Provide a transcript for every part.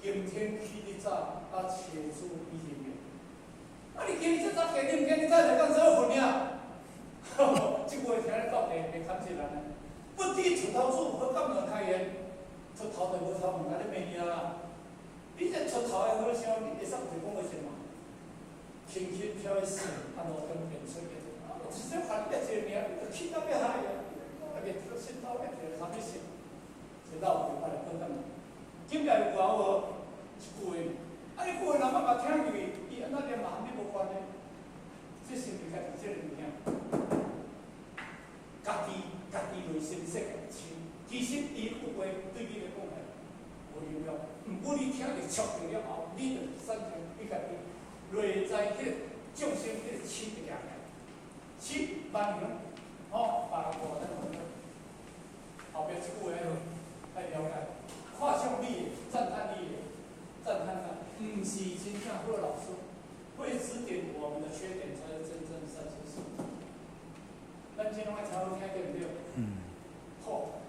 今天起日早啊，车子比前面。啊，你今日这早起，你今日早就讲做份了。这话听咧到会砍死人呢。不知出头鼠，好敢门开言，出头就无头门，安尼袂赢啦。你这出头的好声，你会使有讲为什么？轻轻飘一丝，啊，路灯变出去，啊，直接喊你一个名，你就气到要害呀！那个心头一条啥物事？知道有法来分担。今日有话无？一句话，啊，你句话若要甲听入去，伊安怎念嘛，你无关呢？这是毋是家己这个物件？家己内心世界清。其实伊句话对你来讲係无有用，毋过你听着触着了后，你就产生你家己内在迄个众生迄个气的力量，气万能，把我的后边一句话来了解，看向你，赞叹你，赞叹他，毋是真正好老师，会指点我们的缺点，才是真正善知识。咱今拢爱听好听对不对？好，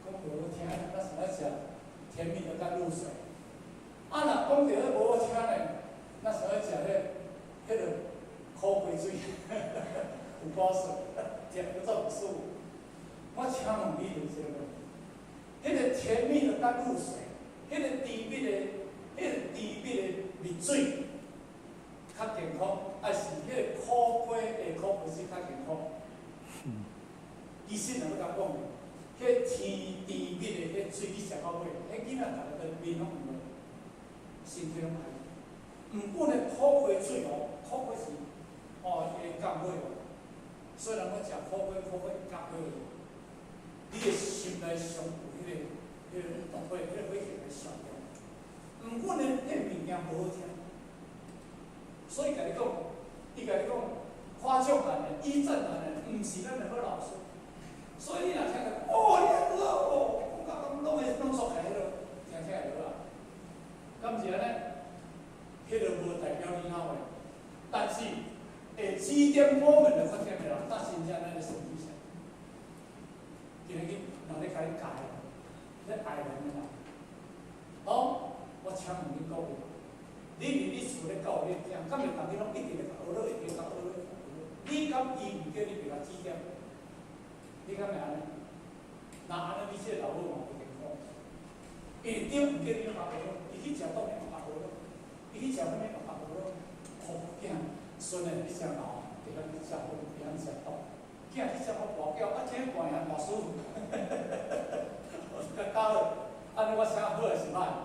讲无好听，那什么讲？甜蜜的甘露水。啊，若讲到无好听呢，那什么讲咧？迄个苦瓜水，有苦水，甜不做不舒服。我请问你就是这个问题。迄个甜蜜的甘露水，迄个甜蜜的蜜水，较健康，还是迄个苦瓜的苦瓜水较健康？其实若要甲讲，迄甜蜜的迄水去食到尾，迄囡仔逐个面拢唔会，身体拢歹。毋过呢，苦瓜水苦瓜是会降火哦。虽然我食苦瓜降火，你的心内上有迄个动火，迄个火气来上用。毋过呢，迄物件无好听，所以甲你讲，伊甲你讲夸奖咱的，依赞咱的，毋是咱的好老师。所以你若听到，你好讲到拢会拢错起咯，听起来好啊。敢是安尼？迄个无代表你好诶，但是会指点我们的发展的人，那真正咱的神理上。今日若咧甲你教，咧爱人的人，我请问你各位，你厝咧教你听，敢会逐日拢一直咧学落，一直学落，你敢伊毋叫你别甲指点？你敢会安尼？那安尼你这个老母嘛不健康。下顶毋叫你学落，伊去食冻的嘛学落，伊去食啥物嘛学落。囝孙的你食老，别讲你食好，别讲食冻。囝去食好大饺，这寒也大舒服。教安尼我请好是歹。